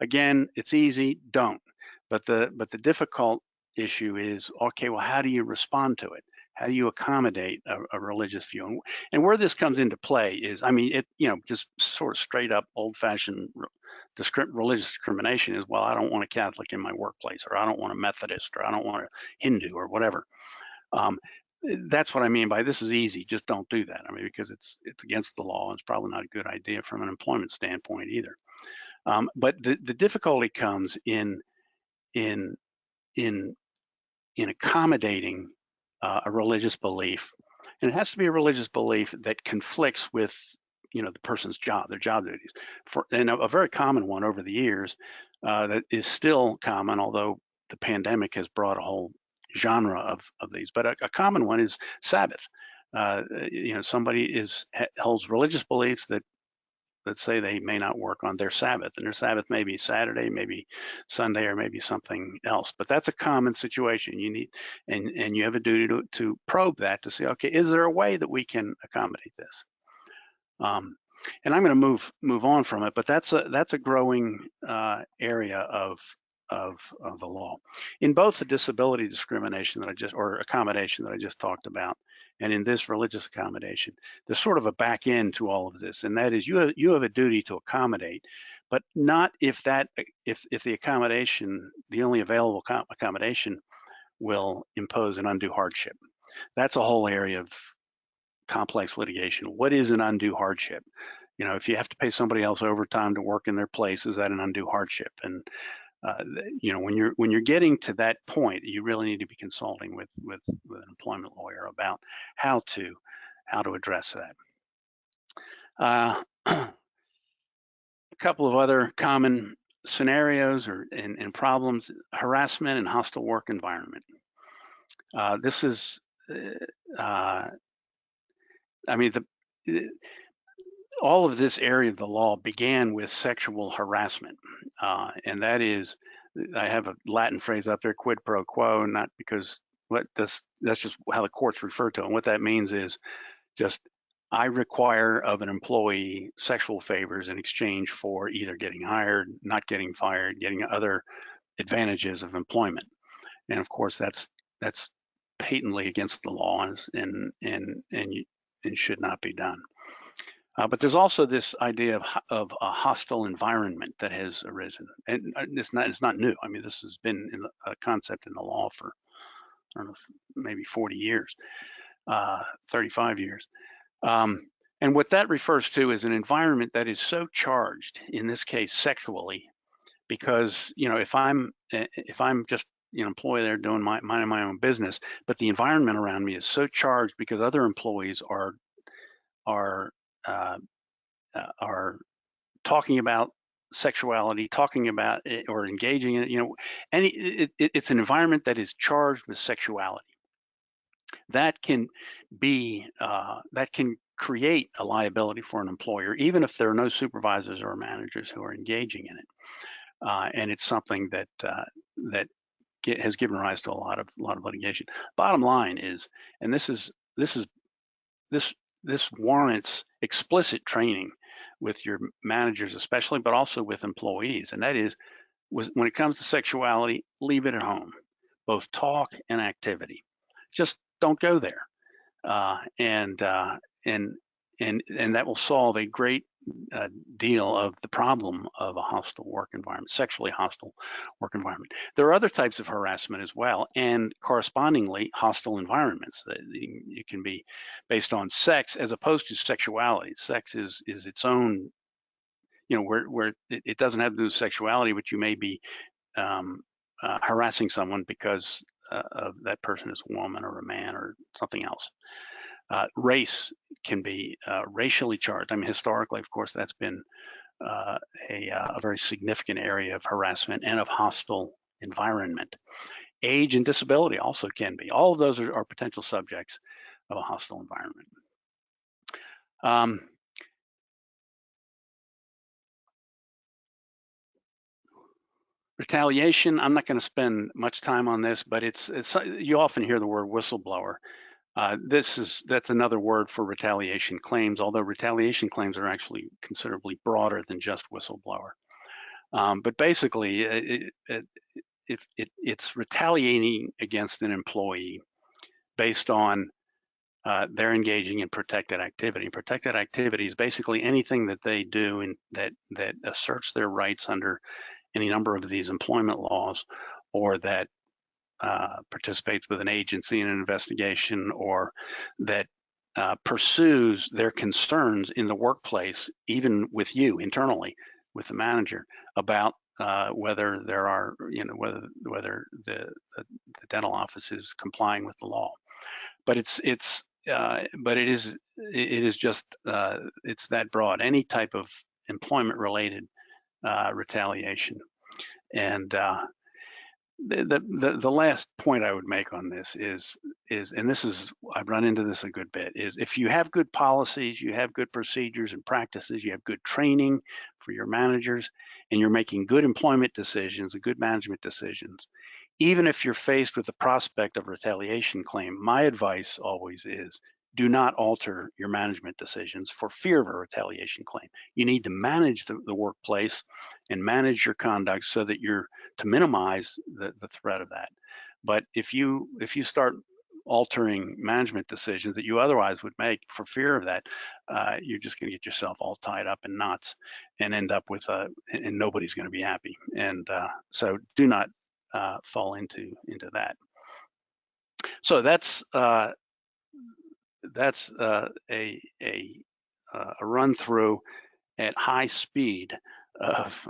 Again, it's easy, don't. But the difficult issue is, okay, well, how do you respond to it? How do you accommodate a religious view? And where this comes into play is, just sort of straight up old-fashioned religious discrimination is, well, I don't want a Catholic in my workplace, or I don't want a Methodist, or I don't want a Hindu, or whatever. That's what I mean by this is easy. Just don't do that. Because it's against the law. And it's probably not a good idea from an employment standpoint either. But the difficulty comes in accommodating a religious belief, and it has to be a religious belief that conflicts with the person's job, their job duties. And a very common one over the years that is still common, although the pandemic has brought a whole genre of these, but a common one is Sabbath. Somebody holds religious beliefs that say they may not work on their Sabbath, and their Sabbath may be Saturday, maybe Sunday, or maybe something else. But that's a common situation. You need, and you have a duty to probe that to say, okay, is there a way that we can accommodate this? And I'm going to move on from it, but that's a growing area of the law. In both the disability discrimination or accommodation that I just talked about, and in this religious accommodation, there's sort of a back end to all of this, and that is you have a duty to accommodate, but not if the accommodation, the only available accommodation, will impose an undue hardship. That's a whole area of complex litigation. What is an undue hardship? If you have to pay somebody else overtime to work in their place, is that an undue hardship? And when you're getting to that point, you really need to be consulting with an employment lawyer about how to address that. A couple of other common scenarios and problems: harassment and hostile work environment. This is, all of this area of the law began with sexual harassment, and that is, I have a Latin phrase up there, quid pro quo, not because that's just how the courts refer to it. And what that means is just, I require of an employee sexual favors in exchange for either getting hired, not getting fired, getting other advantages of employment. And of course, that's patently against the law and should not be done. But there's also this idea of a hostile environment that has arisen, and it's not new. I mean, this has been a concept in the law for, I don't know, maybe 40 years, 35 years. And what that refers to is an environment that is so charged, in this case sexually, because if I'm just employee there doing minding my own business, but the environment around me is so charged because other employees are talking about sexuality, talking about it, or engaging in it, it's an environment that is charged with sexuality. That can create a liability for an employer, even if there are no supervisors or managers who are engaging in it. And it's something that has given rise to a lot of litigation. Bottom line is, and this warrants explicit training with your managers especially, but also with employees, and that is, when it comes to sexuality, leave it at home, both talk and activity. Just don't go there, and that will solve a great deal of the problem of a hostile work environment, sexually hostile work environment. There are other types of harassment as well, and correspondingly hostile environments. That it can be based on sex as opposed to sexuality. Sex is its own, where it doesn't have to do with sexuality, but you may be harassing someone because of that person is a woman or a man or something else. Race can be racially charged. I mean, historically, of course, that's been a very significant area of harassment and of hostile environment. Age and disability also can be. All of those are potential subjects of a hostile environment. Retaliation, I'm not going to spend much time on this, but it's you often hear the word whistleblower. That's another word for retaliation claims, although retaliation claims are actually considerably broader than just whistleblower. But basically, it's retaliating against an employee based on they're engaging in protected activity. Protected activity is basically anything that they do that asserts their rights under any number of these employment laws, or that participates with an agency in an investigation, or that pursues their concerns in the workplace, even with you internally, with the manager, about whether there are, whether the dental office is complying with the law. But it is just it's that broad. Any type of employment-related retaliation. And the last point I would make on this is, and this is, I've run into this a good bit, is if you have good policies, you have good procedures and practices, you have good training for your managers, and you're making good employment decisions and good management decisions, even if you're faced with the prospect of a retaliation claim, my advice always is, do not alter your management decisions for fear of a retaliation claim. You need to manage the workplace and manage your conduct so that you're to minimize the threat of that. But if you start altering management decisions that you otherwise would make for fear of that, you're just going to get yourself all tied up in knots and end up with and nobody's going to be happy. And so do not fall into that. So that's a run through at high speed of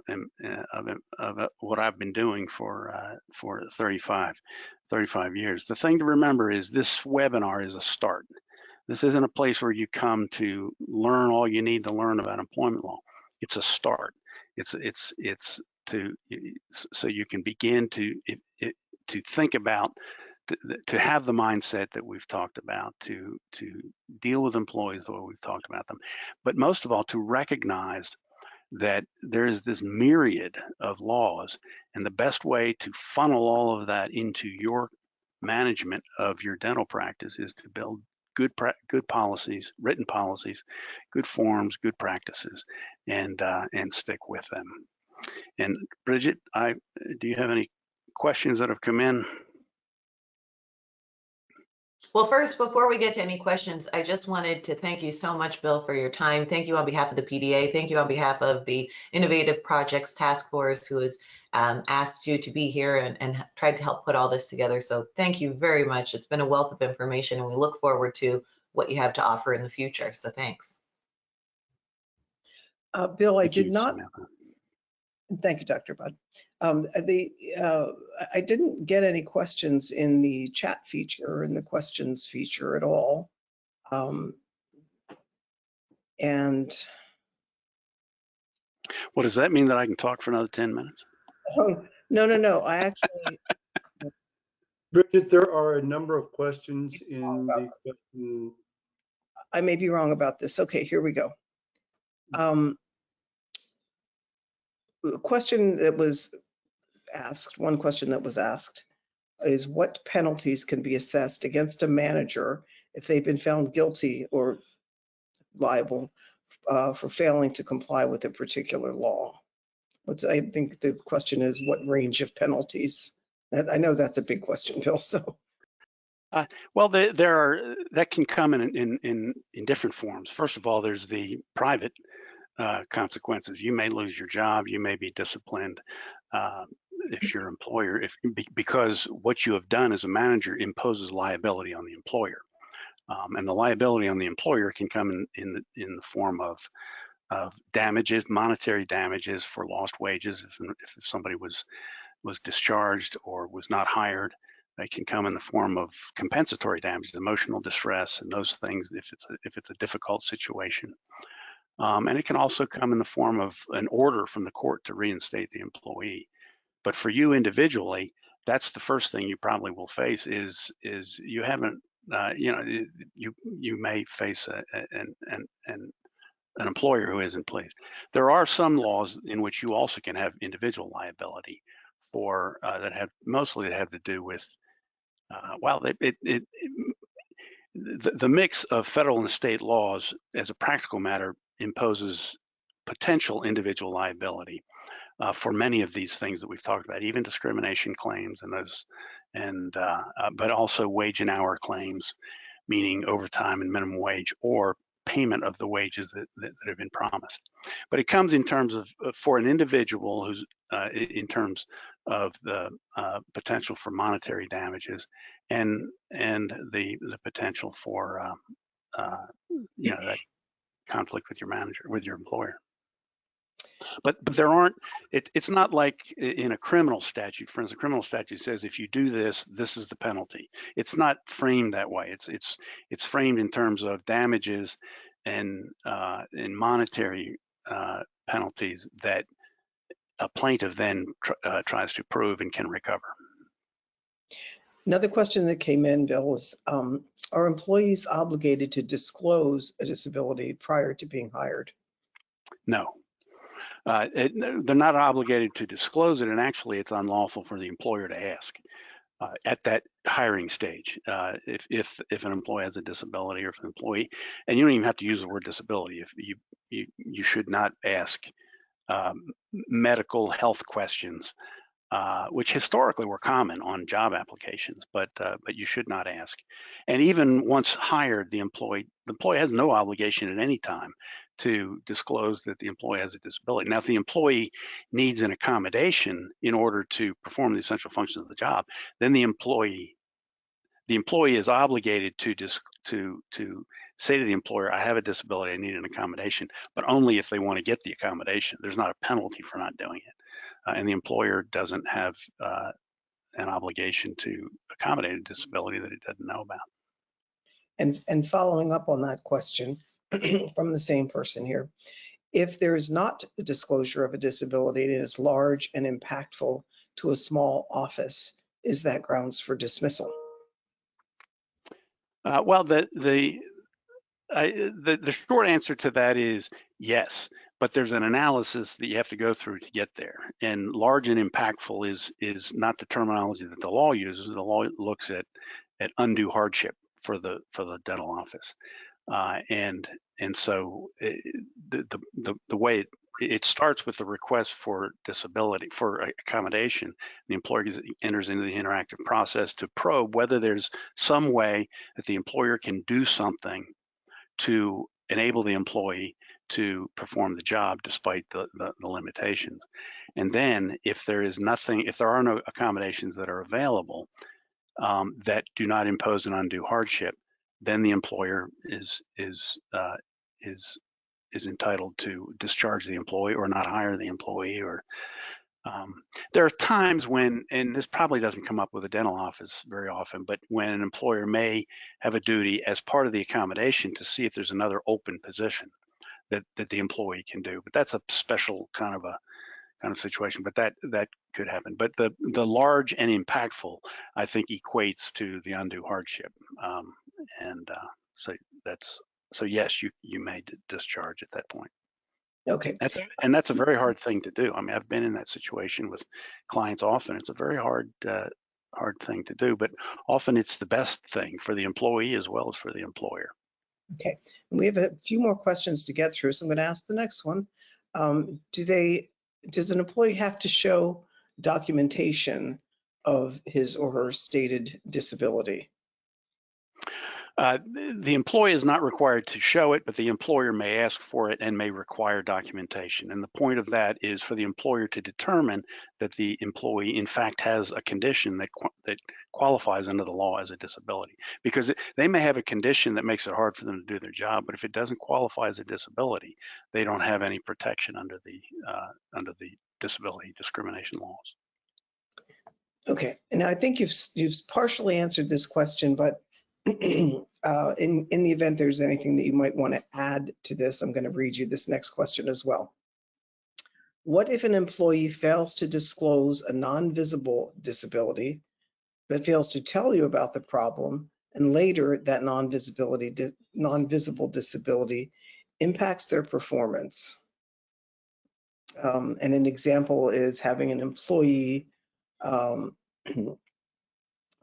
what I've been doing for 35 years. The thing to remember is this webinar is a start. This isn't a place where you come to learn all you need to learn about employment law. It's a start. It's so you can begin to think about, to have the mindset that we've talked about, to deal with employees the way we've talked about them, but most of all to recognize that there is this myriad of laws, and the best way to funnel all of that into your management of your dental practice is to build good policies, written policies, good forms, good practices, and stick with them. And Bridget, do you have any questions that have come in? Well, first, before we get to any questions, I just wanted to thank you so much, Bill, for your time. Thank you on behalf of the PDA. Thank you on behalf of the Innovative Projects Task Force, who has asked you to be here and tried to help put all this together. So thank you very much. It's been a wealth of information, and we look forward to what you have to offer in the future. So thanks. Bill, I Thank you, did not. Samantha. Thank you, Dr. Budd. I didn't get any questions in the chat feature, in the questions feature at all. And Well, does that mean that I can talk for another 10 minutes? oh, no. I actually, Bridget, there are a number of questions in the question. I may be wrong about this. Okay, here we go. The question that was asked, one question that was asked is what penalties can be assessed against a manager if they've been found guilty or liable for failing to comply with a particular law? I think the question is what range of penalties? I know that's a big question, Bill, so. Well, that can come in different forms. First of all, there's the private consequences. You may lose your job. You may be disciplined if your employer, because what you have done as a manager imposes liability on the employer, and the liability on the employer can come in the form of damages, monetary damages for lost wages. If somebody was discharged or was not hired, they can come in the form of compensatory damages, emotional distress, and those things if it's a difficult situation. And it can also come in the form of an order from the court to reinstate the employee. But for you individually, that's the first thing you probably will face is you haven't, you may face an employer who isn't pleased. There are some laws in which you also can have individual liability for that have to do with the mix of federal and state laws as a practical matter imposes potential individual liability for many of these things that we've talked about, even discrimination claims but also wage and hour claims, meaning overtime and minimum wage, or payment of the wages that have been promised. But it comes in terms of for an individual who's in terms of the potential for monetary damages and the potential for that conflict with your manager, with your employer. But there aren't. It's not like in a criminal statute. For instance, a criminal statute says if you do this, this is the penalty. It's not framed that way. It's framed in terms of damages and in monetary penalties that a plaintiff then tries to prove and can recover. Another question that came in, Bill, is are employees obligated to disclose a disability prior to being hired? No. They're not obligated to disclose it, and actually it's unlawful for the employer to ask at that hiring stage if an employee has a disability, or if an employee, and you don't even have to use the word disability. If you should not ask medical health questions, which historically were common on job applications, but you should not ask. And even once hired, the employee has no obligation at any time to disclose that the employee has a disability. Now, if the employee needs an accommodation in order to perform the essential functions of the job, then the employee is obligated to say to the employer, I have a disability, I need an accommodation, but only if they want to get the accommodation. There's not a penalty for not doing it. And the employer doesn't have an obligation to accommodate a disability that it doesn't know about. And following up on that question from the same person here, if there is not a disclosure of a disability and it is large and impactful to a small office, is that grounds for dismissal? Well, the short answer to that is yes, but there's an analysis that you have to go through to get there. And large and impactful is not the terminology that the law uses. The law looks at undue hardship for the dental office, and so the way it starts with the request for disability, for accommodation. The employer enters into the interactive process to probe whether there's some way that the employer can do something to enable the employee to perform the job despite the limitations. And then if there is nothing, if there are no accommodations that are available that do not impose an undue hardship, then the employer is entitled to discharge the employee or not hire the employee. Or there are times when, and this probably doesn't come up with a dental office very often, but when an employer may have a duty as part of the accommodation to see if there's another open position that the employee can do. But that's a special kind of situation, but that could happen. But the large and impactful, I think, equates to the undue hardship. So yes, you may discharge at that point. Okay. That's a very hard thing to do. I mean, I've been in that situation with clients often. It's a very hard thing to do, but often it's the best thing for the employee as well as for the employer. Okay, and we have a few more questions to get through, so I'm going to ask the next one. Does an employee have to show documentation of his or her stated disability? The employee is not required to show it, but the employer may ask for it and may require documentation. And the point of that is for the employer to determine that the employee in fact has a condition that qualifies under the law as a disability. Because they may have a condition that makes it hard for them to do their job, but if it doesn't qualify as a disability, they don't have any protection under the disability discrimination laws. Okay, and I think you've partially answered this question, but in the event there's anything that you might want to add to this, I'm going to read you this next question as well. What if an employee fails to disclose a non-visible disability, but fails to tell you about the problem, and later that non-visible disability impacts their performance? And an example is having an employee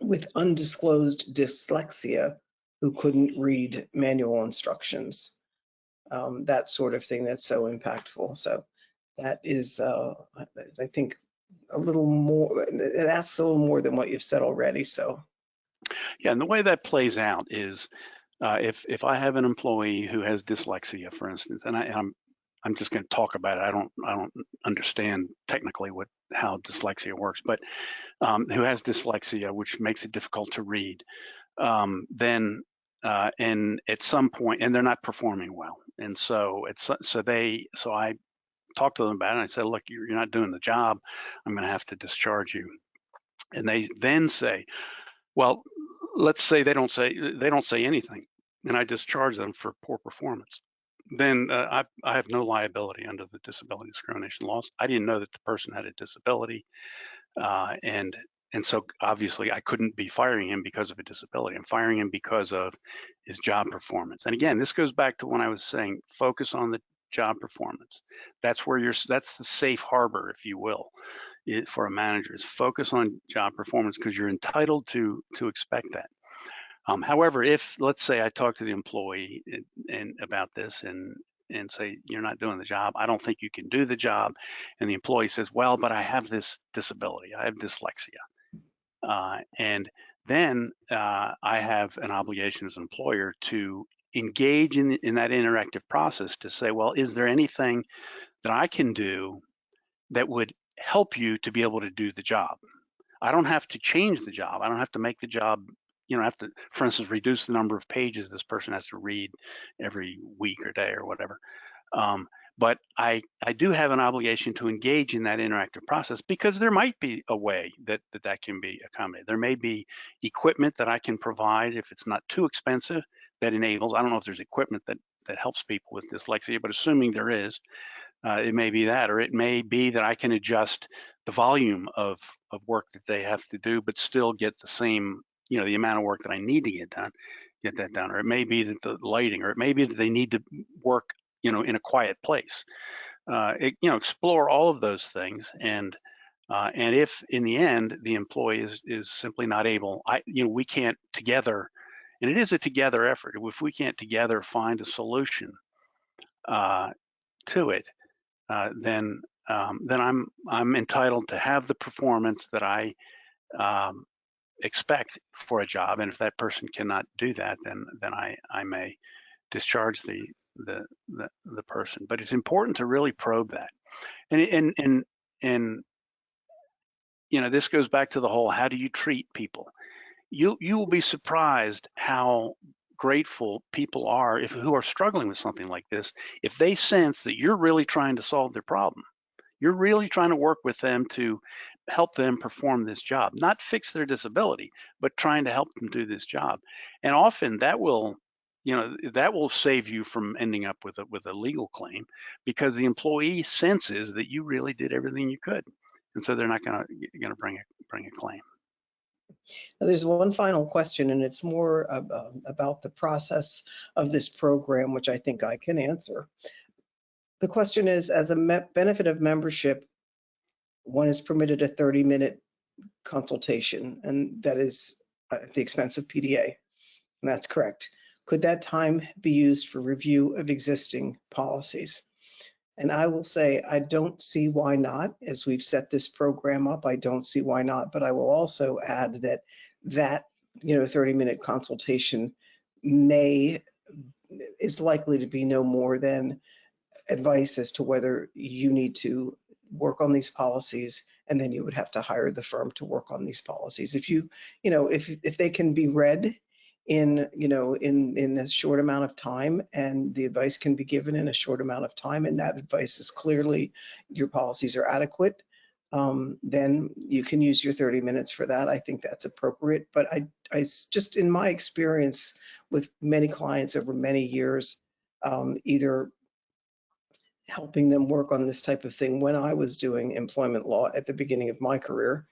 with undisclosed dyslexia who couldn't read manual instructions, that sort of thing that's so impactful. So that is, I think, a little more, it asks a little more than what you've said already. So yeah, and the way that plays out is if I have an employee who has dyslexia, for instance, and I'm just going to talk about it. I don't understand technically how dyslexia works, but who has dyslexia, which makes it difficult to read, then and at some point, and they're not performing well, and so I talked to them about it. And I said, look, you're not doing the job. I'm going to have to discharge you. And they then say, well, let's say they don't say anything, and I discharge them for poor performance. Then I have no liability under the disability discrimination laws. I didn't know that the person had a disability, and so obviously I couldn't be firing him because of a disability. I'm firing him because of his job performance. And again, this goes back to when I was saying focus on the job performance. That's the safe harbor, if you will, for a manager, is focus on job performance because you're entitled to expect that. However, if let's say I talk to the employee and about this and say you're not doing the job, I don't think you can do the job, and the employee says, well, but I have this disability, I have dyslexia, and then I have an obligation as an employer to engage in that interactive process to say, well, is there anything that I can do that would help you to be able to do the job? I don't have to change the job. I don't have to make the job, have to, for instance, reduce the number of pages this person has to read every week or day or whatever. But I do have an obligation to engage in that interactive process because there might be a way that can be accommodated. There may be equipment that I can provide if it's not too expensive that enables. I don't know if there's equipment that helps people with dyslexia, but assuming there is, it may be that, or it may be that I can adjust the volume of work that they have to do, but still get the same, the amount of work that I need to get that done, or it may be that the lighting, or it may be that they need to work in a quiet place. Explore all of those things, and if in the end the employee is simply not able, we can't together, and it is a together effort. If we can't together find a solution to it, then I'm entitled to have the performance that I expect for a job, and if that person cannot do that, then I may discharge the person. But it's important to really probe that, and this goes back to the whole, how do you treat people? You will be surprised how grateful people are who are struggling with something like this, if they sense that you're really trying to solve their problem. You're really trying to work with them to help them perform this job, not fix their disability, but trying to help them do this job. And often that will save you from ending up with a legal claim, because the employee senses that you really did everything you could, and so they're not going to bring a claim. Now, there's one final question, and it's more about the process of this program, which I think I can answer. The question is, as a benefit of membership, one is permitted a 30-minute consultation, and that is at the expense of PDA, and that's correct. Could that time be used for review of existing policies? And I will say, I don't see why not. As we've set this program up, I don't see why not. But I will also add that 30-minute consultation is likely to be no more than advice as to whether you need to work on these policies, and then you would have to hire the firm to work on these policies. If they can be read in a short amount of time, and the advice can be given in a short amount of time, and that advice is clearly your policies are adequate, then you can use your 30 minutes for that. I think that's appropriate. But I just, in my experience with many clients over many years, either helping them work on this type of thing when I was doing employment law at the beginning of my career,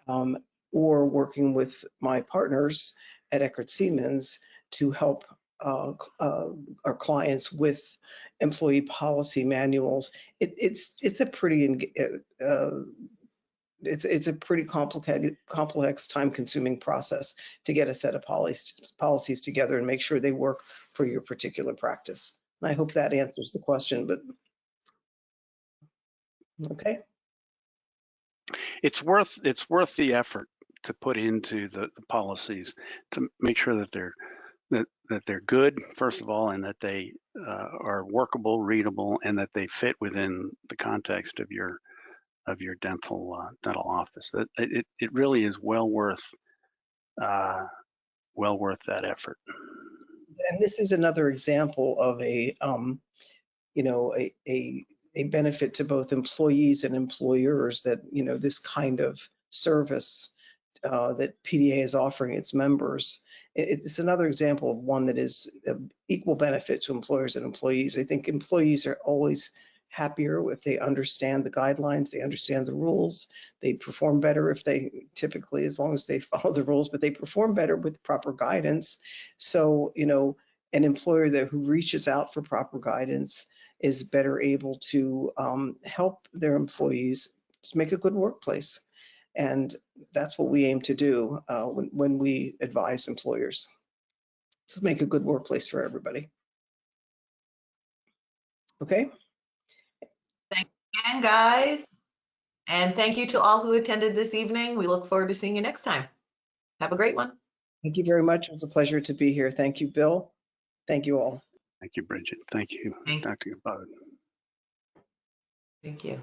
or working with my partners at Eckert Siemens to help our clients with employee policy manuals. It's a pretty complex, time-consuming process to get a set of policies together and make sure they work for your particular practice. And I hope that answers the question, but okay. It's worth the effort to put into the policies to make sure that they're good, first of all, and that they are workable, readable, and that they fit within the context of your dental office. That it really is well worth that effort. And this is another example of a benefit to both employees and employers, that this kind of service that PDA is offering its members. It's another example of one that is of equal benefit to employers and employees. I think employees are always happier if they understand the guidelines, they understand the rules. They perform better if they typically, as long as they follow the rules, but they perform better with proper guidance. So, an employer who reaches out for proper guidance is better able to help their employees to make a good workplace. And that's what we aim to do when we advise employers, to make a good workplace for everybody. Okay. Thank you again, guys. And thank you to all who attended this evening. We look forward to seeing you next time. Have a great one. Thank you very much. It was a pleasure to be here. Thank you, Bill. Thank you all. Thank you, Bridget. Thank you, Dr. Gabod. Thank you.